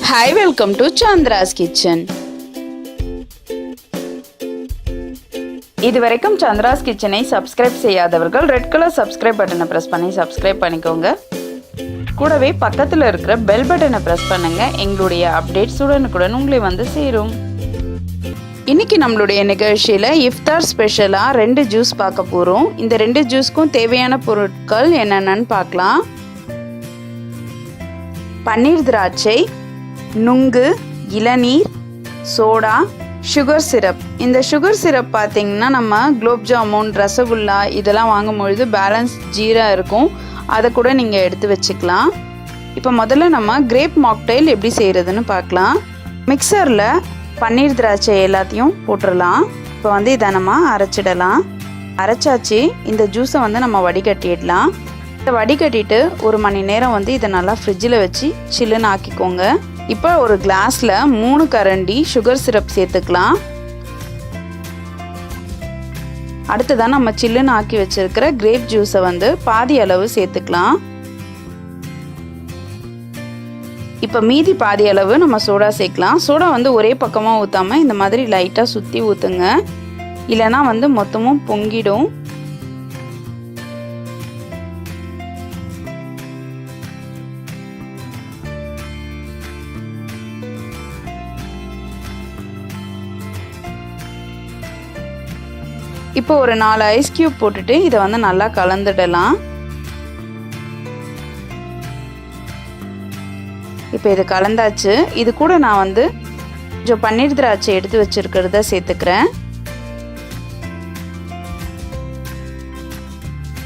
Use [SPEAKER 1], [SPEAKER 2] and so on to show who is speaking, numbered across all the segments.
[SPEAKER 1] Hi, welcome to Chandra's Kitchen. இதுவரைக்கும் சந்திராஸ் கிச்சனை subscribe செய்யாதவர்கள் ரெட் கலர் சப்ஸ்கிரைப் பட்டனை பிரஸ் பண்ணி சப்ஸ்கிரைப் பண்ணிக்கோங்க. கூடவே பக்கத்தில் இருக்கிற பெல் பட்டனை பிரஸ் பண்ணுங்க. எங்களுடைய அப்டேட்ஸ் உடனுக்குடன் உங்களை வந்து சேரும். இன்னைக்கு நம்மளுடைய நிகழ்ச்சியில் இஃப்தார் ஸ்பெஷலாக 2 ஜூஸ் பார்க்க போகிறோம். இந்த 2 ஜூஸ்க்கும் தேவையான பொருட்கள் என்னென்னு பார்க்கலாம். பன்னீர் திராட்சை, நுங்கு, இளநீர், சோடா, சுகர் சிரப். இந்த சுகர் சிரப் பார்த்தீங்கன்னா நம்ம குலோப் ஜாமுன், ரசகுல்லா இதெல்லாம் வாங்கும்பொழுது பேலன்ஸ் ஜீரா இருக்கும், அதை கூட நீங்கள் எடுத்து வச்சுக்கலாம். இப்போ முதல்ல நம்ம கிரேப் மாக்டெயில் எப்படி செய்கிறதுன்னு பார்க்கலாம். மிக்சரில் பன்னீர் திராட்சை எல்லாத்தையும் போட்டுடலாம். இப்போ வந்து இதை நம்ம அரைச்சிடலாம். அரைச்சாச்சு. இந்த ஜூஸை வந்து நம்ம வடிகட்டிடலாம். இதை வடிகட்டிட்டு 1 மணி நேரம் வந்து இதை நல்லா ஃப்ரிட்ஜில் வச்சு சில்லுன்னு ஆக்கிக்கோங்க. இப்போ ஒரு கிளாஸில் 3 கரண்டி சுகர் சிரப் சேர்த்துக்கலாம். அடுத்ததான் நம்ம சில்லுன்னு ஆக்கி வச்சிருக்கிற கிரேப் ஜூஸை வந்து பாதி அளவு சேர்த்துக்கலாம். இப்போ மீதி பாதி அளவு நம்ம சோடா சேர்க்கலாம். சோடா வந்து ஒரே பக்கமாக ஊற்றாமல் இந்த மாதிரி லைட்டாக சுற்றி ஊற்றுங்க, இல்லைனா வந்து மொத்தமும் பொங்கிடும். இப்போ ஒரு 4 ஐஸ் கியூப் போட்டுட்டு இதை வந்து நல்லா கலந்துடலாம். இப்போ இது கலந்தாச்சு. இது கூட நான் வந்து கொஞ்சம் பன்னீர் திராட்சை எடுத்து வச்சிருக்கிறத சேர்த்துக்கிறேன்.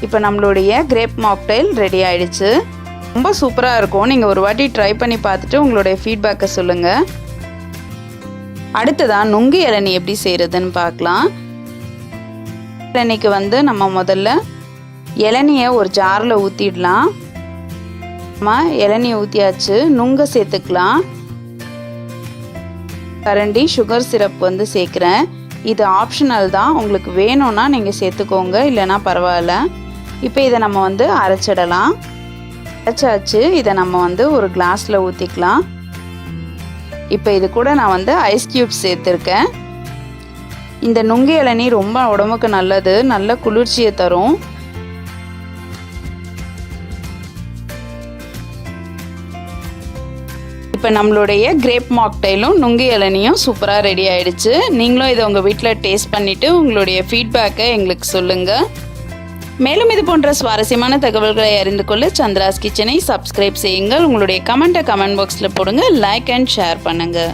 [SPEAKER 1] இப்போ நம்மளுடைய கிரேப் மாக்டெயில் ரெடி ஆயிடுச்சு. ரொம்ப சூப்பராக இருக்கும். நீங்கள் ஒரு வாட்டி ட்ரை பண்ணி பார்த்துட்டு உங்களுடைய ஃபீட்பேக்கை சொல்லுங்கள். அடுத்ததான் நுங்கு இளநீ எப்படி செய்கிறதுன்னு பார்க்கலாம். இளநீக்கு வந்து நம்ம முதல்ல இளநியை ஒரு ஜாரில் ஊற்றிடலாம். நம்ம இளநியை ஊற்றியாச்சு. நுங்கை சேர்த்துக்கலாம். கரண்டி சுகர் சிரப் வந்து சேர்க்குறேன். இது ஆப்ஷனல் தான், உங்களுக்கு வேணும்னா நீங்கள் சேர்த்துக்கோங்க, இல்லைன்னா பரவாயில்ல. இப்போ இதை நம்ம வந்து அரைச்சிடலாம். அரைச்சாச்சு. இதை நம்ம வந்து ஒரு கிளாஸில் ஊற்றிக்கலாம். இப்போ இது கூட நான் வந்து ஐஸ் கியூப்ஸ் சேர்த்துருக்கேன். இந்த நுங்கு இளநீ ரொம்ப உடம்புக்கு நல்லது, நல்ல குளிர்ச்சியை தரும். இப்போ நம்மளுடைய கிரேப் மாக்டெயிலும் நுங்கு இளநியும் சூப்பராக ரெடி ஆயிடுச்சு. நீங்களும் இதை உங்கள் வீட்டில் டேஸ்ட் பண்ணிவிட்டு உங்களுடைய ஃபீட்பேக்கை எங்களுக்கு சொல்லுங்கள். மேலும் இது போன்ற சுவாரஸ்யமான தகவல்களை அறிந்து கொள்ள சந்திராஸ் கிச்சனை சப்ஸ்கிரைப் செய்யுங்கள். உங்களுடைய கமெண்ட் பாக்ஸில் போடுங்க. லைக் அண்ட் ஷேர் பண்ணுங்கள்.